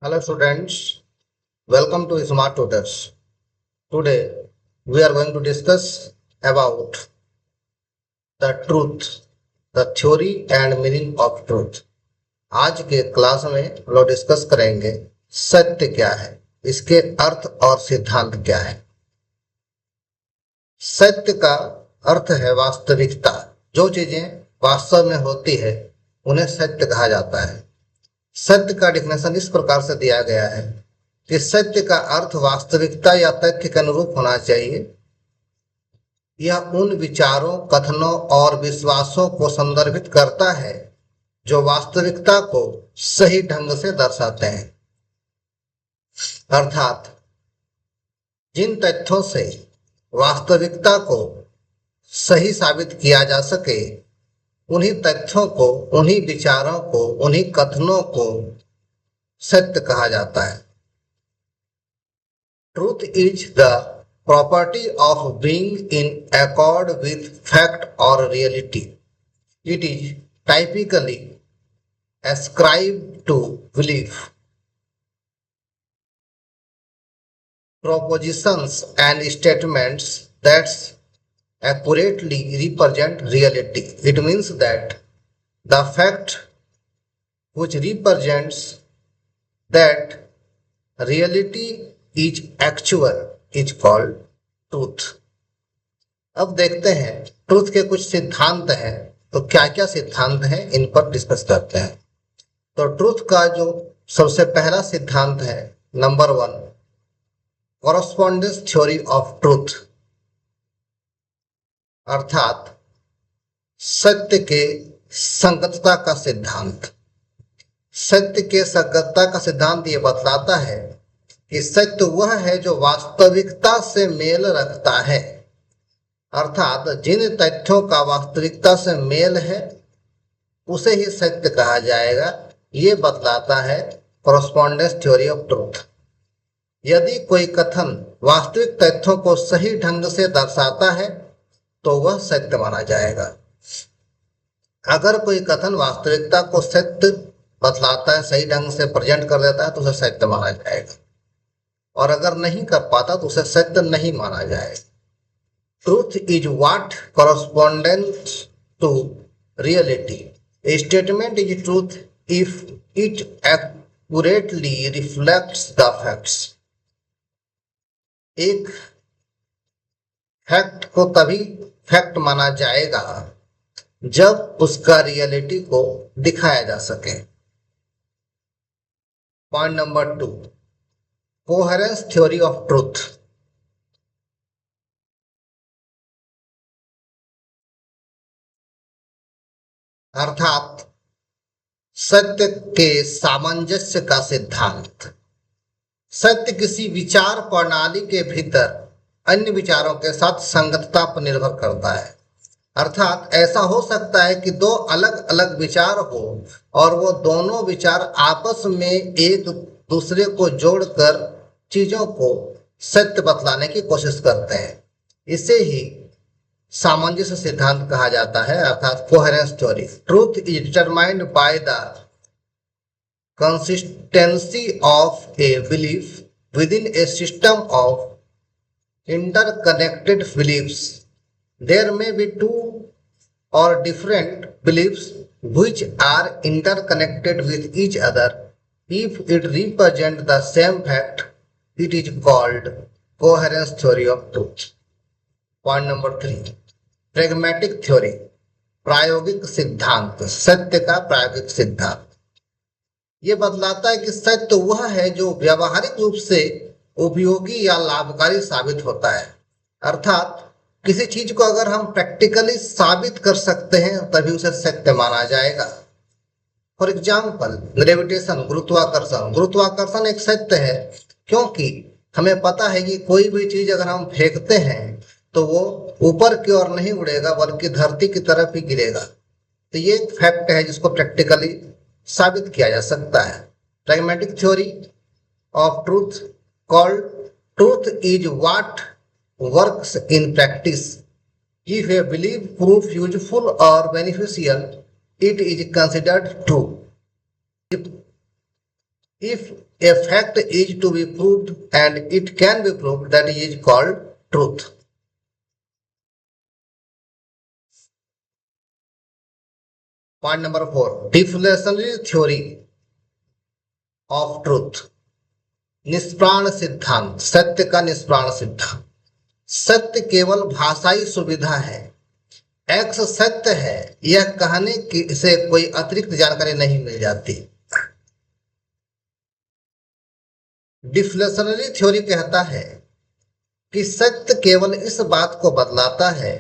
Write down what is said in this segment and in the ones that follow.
Hello students, welcome to Smart Tutors. Today we are going to discuss about the truth, the theory and meaning of truth. आज के class में हम लोग discuss करेंगे सत्य क्या है, इसके अर्थ और सिद्धांत क्या है। सत्य का अर्थ है वास्तविकता। जो चीजें वास्तव में होती है उन्हें सत्य कहा जाता है। सत्य का डिफिनेशन इस प्रकार से दिया गया है कि सत्य का अर्थ वास्तविकता या तथ्य के अनुरूप होना चाहिए। यह उन विचारों, कथनों और विश्वासों को संदर्भित करता है जो वास्तविकता को सही ढंग से दर्शाते हैं। अर्थात जिन तथ्यों से वास्तविकता को सही साबित किया जा सके, उन्हीं तथ्यों को, उन्हीं विचारों को, उन्हीं कथनों को सत्य कहा जाता है। Truth is the property of being in accord with fact or reality. It is typically ascribed to belief, propositions, and statements that accurately represent reality. It means that the fact which represents that reality is actual is called truth. अब देखते हैं truth के कुछ सिद्धांत हैं, तो क्या क्या सिद्धांत हैं इन पर डिस्कस करते हैं। तो ट्रूथ का जो सबसे पहला सिद्धांत है, number 1, correspondence theory of truth, अर्थात सत्य के संगतता का सिद्धांत। सत्य के संगतता का सिद्धांत ये बतलाता है कि सत्य वह है जो वास्तविकता से मेल रखता है। अर्थात जिन तथ्यों का वास्तविकता से मेल है उसे ही सत्य कहा जाएगा। ये बतलाता है कॉरस्पॉन्डेंस थ्योरी ऑफ ट्रूथ। यदि कोई कथन वास्तविक तथ्यों को सही ढंग से दर्शाता है तो वह सत्य माना जाएगा। अगर कोई कथन वास्तविकता को सत्य बतलाता है, सही ढंग से प्रेजेंट कर देता है, तो उसे सत्य माना जाएगा, और अगर नहीं कर पाता तो उसे सत्य नहीं माना जाएगा। Truth is what correspondence to reality. A statement is truth if it accurately reflects the facts. एक फैक्ट को तभी फैक्ट माना जाएगा जब उसका रियलिटी को दिखाया जा सके। Point number 2, coherence theory of truth, अर्थात सत्य के सामंजस्य का सिद्धांत। सत्य किसी विचार प्रणाली के भीतर अन्य विचारों के साथ संगतता पर निर्भर करता है। अर्थात ऐसा हो सकता है कि दो अलग अलग विचार हो और वो दोनों विचार आपस में एक दूसरे को जोड़कर चीजों को सत्य बतलाने की कोशिश करते हैं। इसे ही सामंजस्य सिद्धांत कहा जाता है, अर्थात coherence theory. Truth is determined by the consistency of a belief within a system of interconnected beliefs. There may be two or different beliefs which are interconnected with each other. If it represents the same fact, it is called coherence theory of truth. Point number 3, pragmatic theory, प्रायोगिक सिद्धांत, सत्य का प्रायोगिक सिद्धांत। ये बतलाता है कि सत्य वह है जो व्यावहारिक रूप से उपयोगी या लाभकारी साबित होता है। अर्थात किसी चीज को अगर हम प्रैक्टिकली साबित कर सकते हैं तभी उसे सत्य माना जाएगा। फॉर एग्जाम्पल, ग्रेविटेशन, गुरुत्वाकर्षण। गुरुत्वाकर्षण एक सत्य है क्योंकि हमें पता है कि कोई भी चीज अगर हम फेंकते हैं तो वो ऊपर की ओर नहीं उड़ेगा बल्कि धरती की तरफ ही गिरेगा। तो ये एक फैक्ट है जिसको प्रैक्टिकली साबित किया जा सकता है। Pragmatic theory of truth called truth is what works in practice. If a belief proof useful और beneficial, it is considered true. If a fact is to be proved and it can be proved, that is called truth. Point number 4, deflationary theory of truth. निष्प्राण सिद्धांत, सत्य का निष्प्राण सिद्धांत। सत्य केवल भाषाई सुविधा है। एक्स सत्य है यह कहने से कोई अतिरिक्त जानकारी नहीं मिल जाती। डिफ्लेशनरी थ्योरी कहता है कि सत्य केवल इस बात को बतलाता है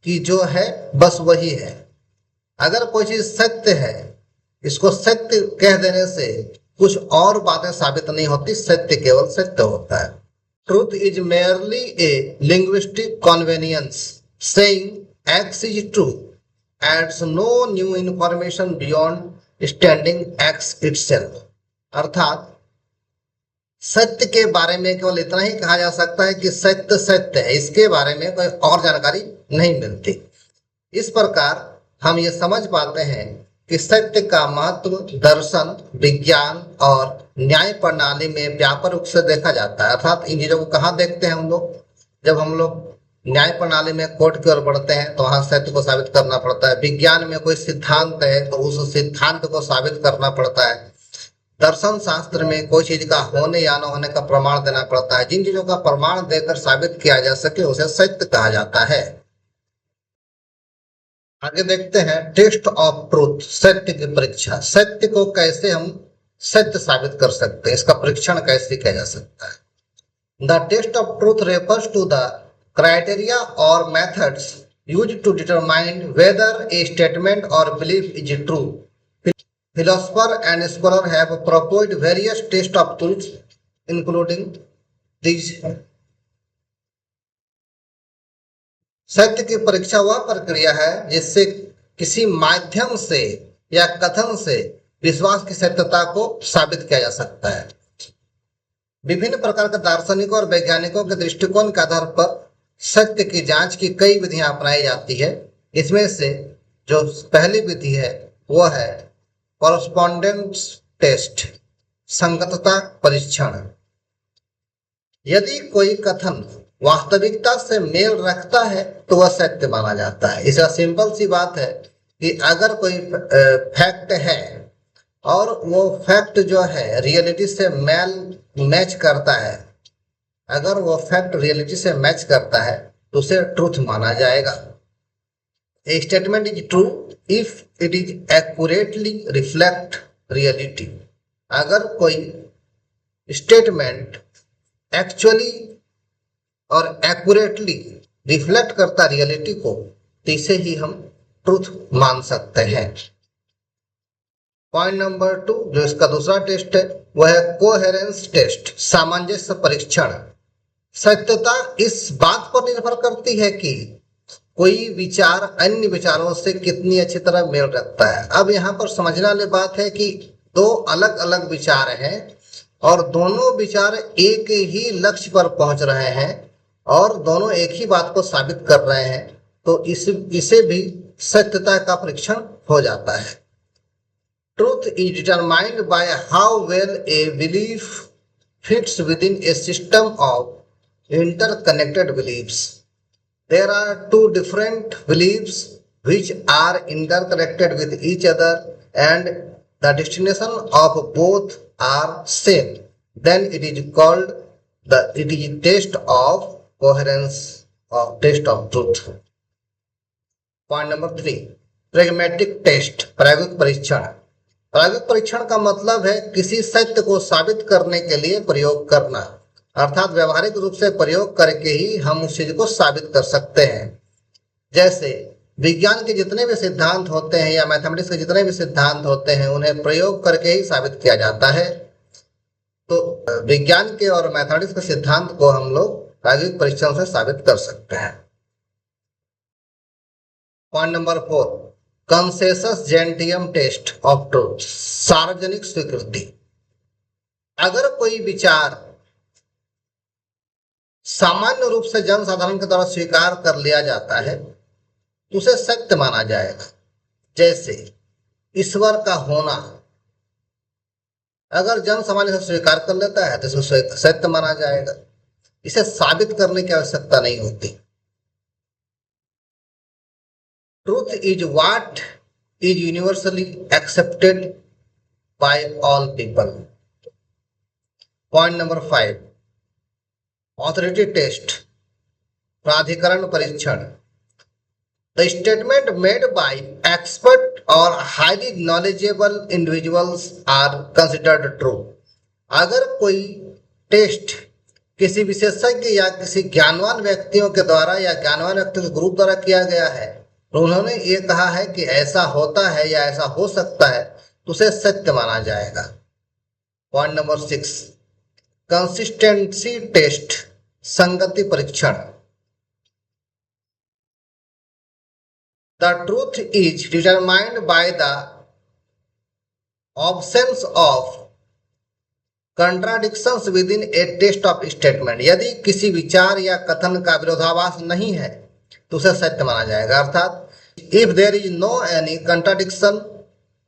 कि जो है बस वही है। अगर कोई चीज सत्य है, इसको सत्य कह देने से कुछ और बातें साबित नहीं होती, सत्य केवल सत्य होता है। Truth is merely a linguistic convenience, saying X is true adds no new information beyond standing X itself. अर्थात सत्य के बारे में केवल इतना ही कहा जा सकता है कि सत्य सत्य है, इसके बारे में कोई और जानकारी नहीं मिलती। इस प्रकार हम ये समझ पाते हैं कि सत्य का महत्व दर्शन, विज्ञान और न्याय प्रणाली में व्यापक रूप से देखा जाता है। अर्थात इन चीजों को कहाँ देखते हैं हम लोग? जब हम लोग न्याय प्रणाली में कोर्ट की ओर बढ़ते हैं तो वहां सत्य को साबित करना पड़ता है। विज्ञान में कोई सिद्धांत है तो उस सिद्धांत को साबित करना पड़ता है। दर्शन शास्त्र में कोई चीज का होने या न होने का प्रमाण देना पड़ता है। जिन चीजों का प्रमाण देकर साबित किया जा सके उसे सत्य कहा जाता है। आगे देखते हैं टेस्ट ऑफ ट्रूथ, सत्य की परीक्षा। सत्य को कैसे हम सत्य साबित कर सकते हैं, इसका परीक्षण कैसे किया जा सकता है। The test of truth refers to the criteria और methods used to determine whether a statement और belief is true. Philosopher and scholar have proposed various tests of truth, including these. सत्य की परीक्षा वह प्रक्रिया है जिससे किसी माध्यम से या कथन से विश्वास की सत्यता को साबित किया जा सकता है। विभिन्न प्रकार के दार्शनिकों और वैज्ञानिकों के दृष्टिकोण के आधार पर सत्य की जांच की कई विधियां अपनाई जाती है। इसमें से जो पहली विधि है वह है कॉरस्पॉन्डेंस टेस्ट, संगतता परीक्षण। यदि कोई कथन वास्तविकता से मेल रखता है तो वह सत्य माना जाता है। इसका सिंपल सी बात है कि अगर कोई फैक्ट है और वो फैक्ट जो है रियलिटी से मैच करता है, अगर वो फैक्ट रियलिटी से मैच करता है तो उसे ट्रूथ माना जाएगा। A statement is true if it is accurately reflect reality. अगर कोई स्टेटमेंट एक्चुअली और एक्यूरेटली रिफ्लेक्ट करता रियलिटी को तो इसे ही हम ट्रूथ मान सकते हैं। पॉइंट नंबर 2 जो इसका दूसरा टेस्ट है वह है कोहेरेंस टेस्ट, सामंजस्य परीक्षण। सत्यता इस बात पर निर्भर करती है कि कोई विचार अन्य विचारों से कितनी अच्छी तरह मेल रखता है। अब यहाँ पर समझने वाली बात है कि दो अलग अलग विचार हैं और दोनों विचार एक ही लक्ष्य पर पहुंच रहे हैं और दोनों एक ही बात को साबित कर रहे हैं, तो इसे भी सत्यता का परीक्षण हो जाता है। Truth is determined by how well a belief fits with in A system of interconnected beliefs. There are two different beliefs which are interconnected with each other and the destination of both are same. Then it is called it is test of coherence or test of truth. Point number 3, pragmatic test, प्रायोगिक परीक्षण। प्रायोगिक परीक्षण का मतलब है किसी सत्य को साबित करने के लिए प्रयोग करना, अर्थात व्यवहारिक रूप से प्रयोग करके ही हम उस चीज को साबित कर सकते हैं। जैसे विज्ञान के जितने भी सिद्धांत होते हैं या मैथमेटिक्स के जितने भी सिद्धांत होते हैं उन्हें प्रयोग करके ही साबित किया जाता है। तो विज्ञान के और मैथमेटिक्स के सिद्धांत को हम लोग प्रायोगिक परीक्षण से साबित कर सकते हैं। Point number 4, consensus gentium test of truth, सार्वजनिक स्वीकृति। अगर कोई विचार सामान्य रूप से जनसाधारण के द्वारा स्वीकार कर लिया जाता है तो उसे सत्य माना जाएगा। जैसे ईश्वर का होना, अगर जन सामान्य इसे स्वीकार कर लेता है तो इसको सत्य माना जाएगा। इसे साबित करने की आवश्यकता नहीं होती। Truth is what is universally accepted by all people. Point number 5, authority test, प्राधिकरण परीक्षण। The statement made by expert or highly knowledgeable individuals are considered true. अगर कोई टेस्ट किसी विशेषज्ञ या किसी ज्ञानवान व्यक्तियों के द्वारा या ज्ञानवान व्यक्तियों के ग्रुप द्वारा किया गया है, तो उन्होंने ये कहा है कि ऐसा होता है या ऐसा हो सकता है, तो उसे सत्य माना जाएगा। पॉइंट नंबर 6, कंसिस्टेंसी टेस्ट, संगति परीक्षण। The truth is determined by the absence of contradictions within a text of statement. यदि किसी विचार या कथन का विरोधाभास नहीं है तो उसे सत्य माना जाएगा। अर्थात if there is no any contradiction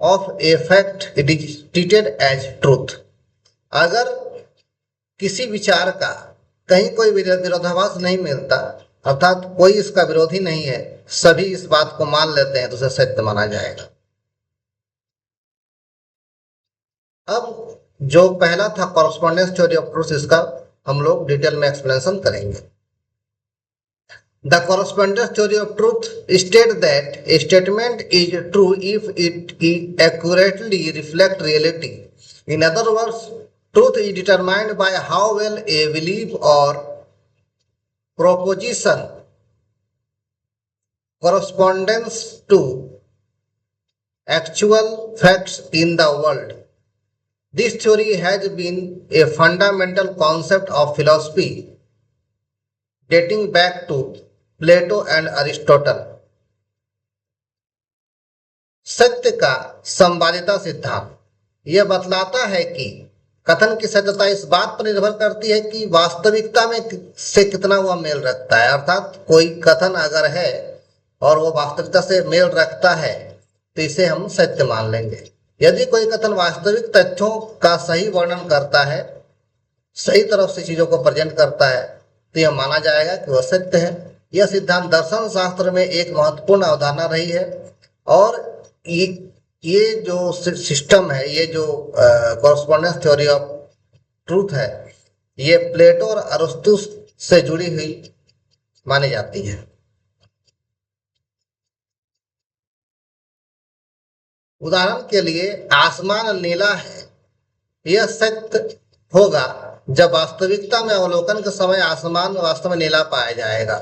of a fact, it is treated as truth. अगर किसी विचार का कहीं कोई विरोधाभास नहीं मिलता, अर्थात कोई इसका विरोधी नहीं है, सभी इस बात को मान लेते हैं, तो उसे सत्य माना जाएगा। अब जो पहला था कॉरस्पॉन्डेंस थ्योरी ऑफ ट्रूथ, इसका हम लोग डिटेल में एक्सप्लेनेशन करेंगे। The correspondence theory of truth state that A statement is true if it accurately reflect reality. In other words, truth is determined by how well a belief और proposition corresponds to actual facts in the world. This theory has been a fundamental concept of philosophy dating back to Plato and Aristotle. सत्य का संवादिता सिद्धांत यह बतलाता है कि कथन की सत्यता इस बात पर निर्भर करती है कि वास्तविकता में से कितना वह मेल रखता है। अर्थात कोई कथन अगर है और वो वास्तविकता से मेल रखता है तो इसे हम सत्य मान लेंगे। यदि कोई कथन वास्तविक तथ्यों का सही वर्णन करता है, सही तरफ से चीजों को प्रेजेंट करता है, तो यह माना जाएगा कि वह सत्य है। यह सिद्धांत दर्शन शास्त्र में एक महत्वपूर्ण अवधारणा रही है और ये जो सिस्टम है, ये जो कॉरस्पॉन्डेंस थ्योरी ऑफ ट्रूथ है, ये प्लेटो और अरिस्टो से जुड़ी हुई मानी जाती है। उदाहरण के लिए, आसमान नीला है, यह सत्य होगा जब वास्तविकता में अवलोकन के समय आसमान वास्तव में नीला पाया जाएगा।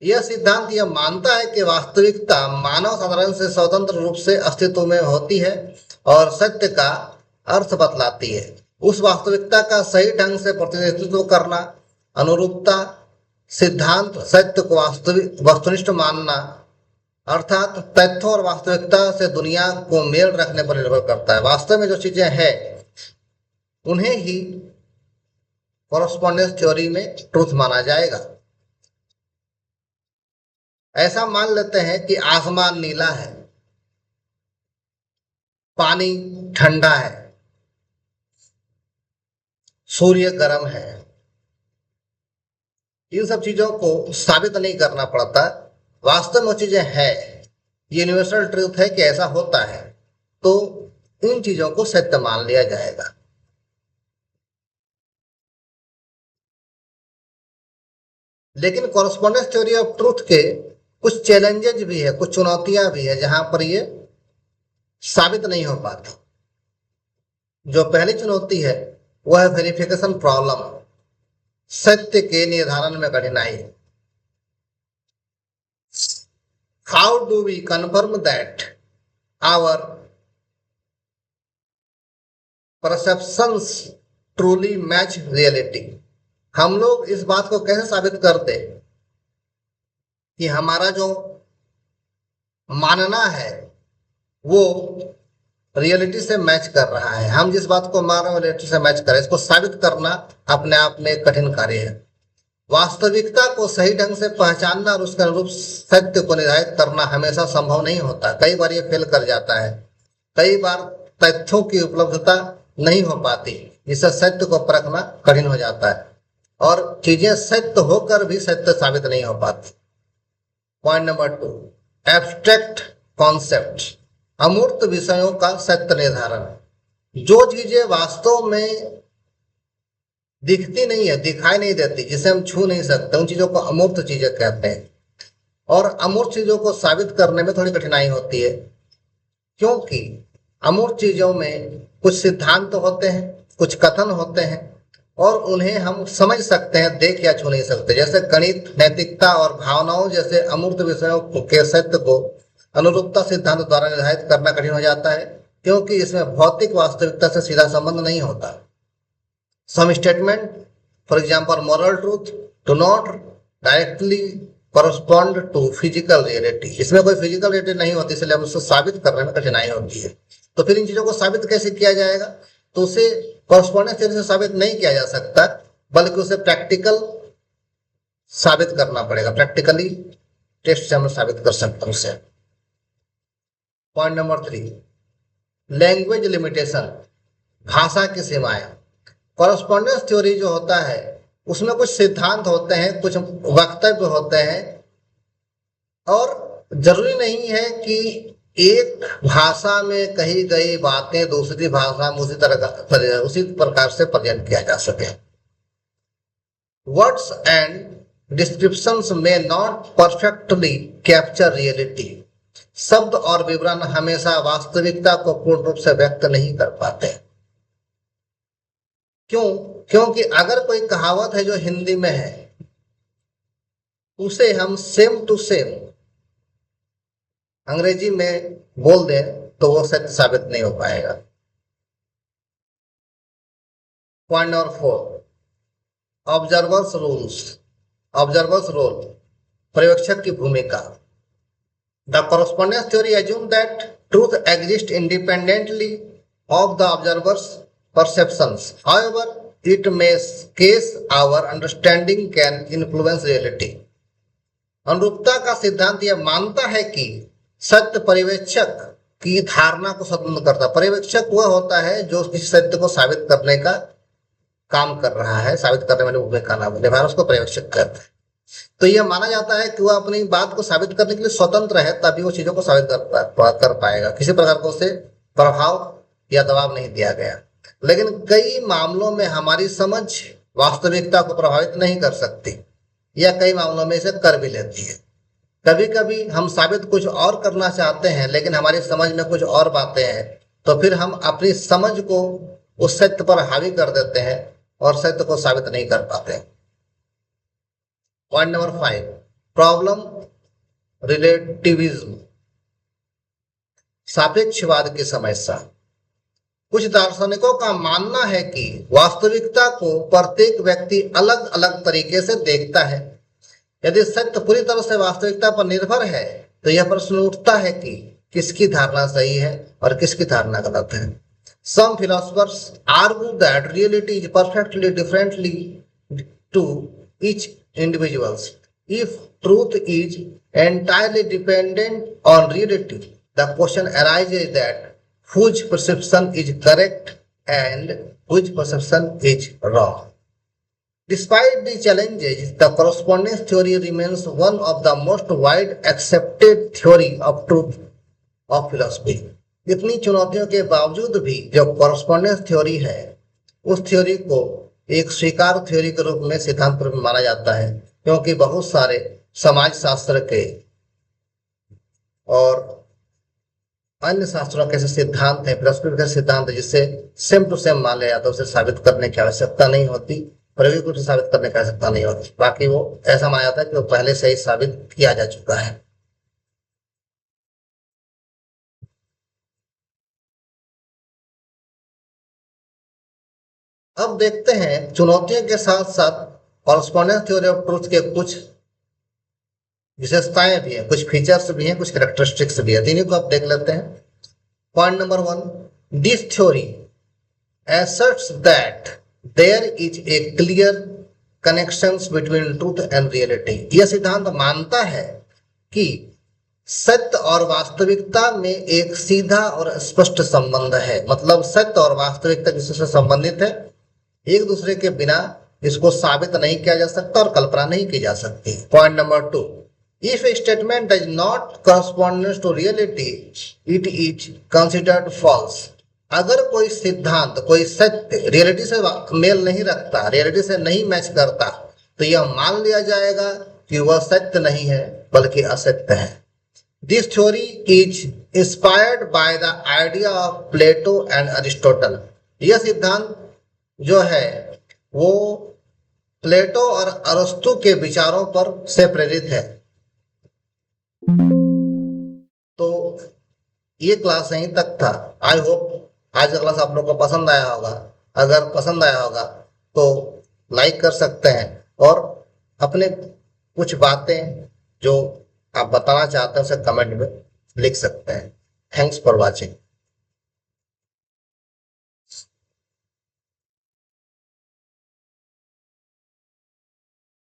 यह सिद्धांत यह मानता है कि वास्तविकता मानव साधारण से स्वतंत्र रूप से अस्तित्व में होती है और सत्य का अर्थ बतलाती है। उस वास्तविकता का सही ढंग से प्रतिनिधित्व करना, अनुरूपता सिद्धांत सत्य को वस्तुनिष्ठ मानना, अर्थात तथ्यों और वास्तविकता से दुनिया को मेल रखने पर निर्भर करता है। वास्तव में जो चीजें हैं उन्हें ही कॉरस्पॉन्डेंस थ्योरी में ट्रूथ माना जाएगा। ऐसा मान लेते हैं कि आसमान नीला है, पानी ठंडा है, सूर्य गर्म है। इन सब चीजों को साबित नहीं करना पड़ता, वास्तव में चीजें हैं, यूनिवर्सल ट्रूथ है कि ऐसा होता है, तो इन चीजों को सत्य मान लिया जाएगा। लेकिन कॉरस्पॉन्डेंस थ्योरी ऑफ ट्रूथ के कुछ चैलेंजेस भी है, कुछ चुनौतियां भी है जहां पर ये साबित नहीं हो पाती। जो पहली चुनौती है वह है वेरिफिकेशन प्रॉब्लम, सत्य के निर्धारण में कठिनाई। How do we confirm that our perceptions truly match reality? हम लोग इस बात को कैसे साबित करते कि हमारा जो मानना है वो रियलिटी से मैच कर रहा है? हम जिस बात को मान रहे हैं रियलिटी से मैच कर रहे हैं, इसको साबित करना अपने आप में एक कठिन कार्य है। वास्तविकता को सही ढंग से पहचानना और उसके अनुरूप सत्य को निर्धारित करना हमेशा संभव नहीं होता। कई बार ये फेल कर जाता है। कई बार तथ्यों की उपलब्धता नहीं हो पाती, जिससे सत्य को परखना कठिन हो जाता है और चीजें सत्य होकर भी सत्य साबित नहीं हो पाती। पॉइंट नंबर 2, एब्स्ट्रैक्ट कॉन्सेप्ट, अमूर्त विषयों का सत्य निर्धारण। जो चीजें वास्तव में दिखती नहीं है, दिखाई नहीं देती, जिसे हम छू नहीं सकते, उन चीजों को अमूर्त चीजें कहते हैं। और अमूर्त चीजों को साबित करने में थोड़ी कठिनाई होती है, क्योंकि अमूर्त चीजों में कुछ सिद्धांत होते हैं, कुछ कथन होते हैं और उन्हें हम समझ सकते हैं, देख या छू नहीं सकते। जैसे गणित, नैतिकता और भावनाओं जैसे अमूर्त विषयों के सत्य को अनुरूपता सिद्धांत द्वारा निर्धारित करना कठिन हो जाता है, क्योंकि इसमें भौतिक वास्तविकता से सीधा संबंध नहीं होता। Some statement, for example, moral truth, do not directly correspond to physical reality. इसमें कोई फिजिकल रियलिटी नहीं होती, इसलिए हम उसको साबित करने में कठिनाई होती है। तो फिर इन चीजों को साबित कैसे किया जाएगा? तो उसे कॉरस्पॉन्डेंस थ्योरी से साबित नहीं किया जा सकता, बल्कि उसे प्रैक्टिकल साबित करना पड़ेगा। प्रैक्टिकली टेस्ट से हम साबित कर सकते हैं उसे। पॉइंट नंबर 3, लैंग्वेज लिमिटेशन, भाषा की सीमाएं। कॉरस्पॉन्डेंस थ्योरी जो होता है उसमें कुछ सिद्धांत होते हैं, कुछ वक्तव्य होते हैं और जरूरी नहीं है कि एक भाषा में कही गई बातें दूसरी भाषा में उसी प्रकार से प्रेजेंट किया जा सके। वर्ड्स एंड डिस्क्रिप्शंस में नॉट परफेक्टली कैप्चर रियलिटी। शब्द और विवरण हमेशा वास्तविकता को पूर्ण रूप से व्यक्त नहीं कर पाते। क्यों? क्योंकि अगर कोई कहावत है जो हिंदी में है, उसे हम सेम टू सेम अंग्रेजी में बोल दें तो वो सत्य साबित नहीं हो पाएगा। Point number 4, observers rules, observers role, पर्यवेक्षक की भूमिका। The correspondence theory assume that truth exist independently of the observers perceptions. However, it may case our understanding can influence reality. अनुरूपता का सिद्धांत यह मानता है कि सत्य पर्यवेक्षक की धारणा को स्वतंत्र करता है। पर्यवेक्षक वह होता है जो किसी सत्य को साबित करने का काम कर रहा है, साबित करने वाले भूमिका नाम निभा रहा है, उसको पर्यवेक्षक कहते हैं। तो यह माना जाता है कि वह अपनी बात को साबित करने के लिए स्वतंत्र है, तभी वो चीजों को साबित कर पाएगा। किसी प्रकार को उसे प्रभाव या दबाव नहीं दिया गया। लेकिन कई मामलों में हमारी समझ वास्तविकता को प्रभावित नहीं कर सकती या कई मामलों में इसे कर भी लेती है। कभी कभी हम साबित कुछ और करना चाहते हैं, लेकिन हमारी समझ में कुछ और बातें हैं, तो फिर हम अपनी समझ को उस सत्य पर हावी कर देते हैं और सत्य को साबित नहीं कर पाते। पॉइंट नंबर 5, प्रॉब्लम रिलेटिविज्म, सापेक्षवाद की समस्या। कुछ दार्शनिकों का मानना है कि वास्तविकता को प्रत्येक व्यक्ति अलग अलग तरीके से देखता है। यदि सत्य पूरी तरह से वास्तविकता पर निर्भर है तो यह प्रश्न उठता है कि किसकी धारणा सही है और किसकी धारणा गलत है। Some philosophers argue that reality is perfectly differently to each individual. If truth is entirely dependent on reality, the question arises that whose perception is correct and whose perception is wrong. Despite the challenges, the correspondence theory remains one of the most wide accepted theory of truth of philosophy. इतनी चुनौतियों के बावजूद भी जो correspondence theory है, उस theory को एक स्वीकार थ्योरी के रूप में सिद्धांत रूप में माना जाता है, क्योंकि बहुत सारे समाज शास्त्र के और अन्य शास्त्रों के सिद्धांत हैं, फिलोसफी के सिद्धांत है, जिससे सेम टू सेम मान लिया जाता है, उसे साबित करने की आवश्यकता नहीं होती, प्रायोगिक रूप से साबित करने की आवश्यकता नहीं होती। बाकी वो ऐसा माना जाता है कि वो पहले से ही साबित किया जा चुका है। अब देखते हैं चुनौतियों के साथ साथ कॉरस्पॉन्डेंस थ्योरी ऑफ ट्रूथ के कुछ विशेषताएं भी हैं, कुछ फीचर्स भी हैं, कुछ कैरेक्टरिस्टिक्स भी है। तीनों को आप देख लेते हैं। Point number 1, this theory asserts that there is a clear connections between truth and reality. यह सिद्धांत मानता है कि सत्य और वास्तविकता में एक सीधा और स्पष्ट संबंध है। मतलब सत्य और वास्तविकता जिससे संबंधित है, एक दूसरे के बिना इसको साबित नहीं किया जा सकता और कल्पना नहीं की जा सकती। Point number 2, if a statement does not correspondence to reality it is considered false. अगर कोई सिद्धांत, कोई सत्य रियलिटी से मेल नहीं रखता, रियलिटी से नहीं मैच करता, तो यह मान लिया जाएगा कि वह सत्य नहीं है बल्कि असत्य है। This theory is inspired by the idea of Plato and Aristotle. यह सिद्धांत जो है वो प्लेटो और अरस्तु के विचारों पर से प्रेरित है। तो ये क्लास यहीं तक था। आई होप आज का क्लास आप लोग को पसंद आया होगा। अगर पसंद आया होगा तो लाइक कर सकते हैं और अपने कुछ बातें जो आप बताना चाहते हैं उसे कमेंट में लिख सकते हैं। Thanks for watching.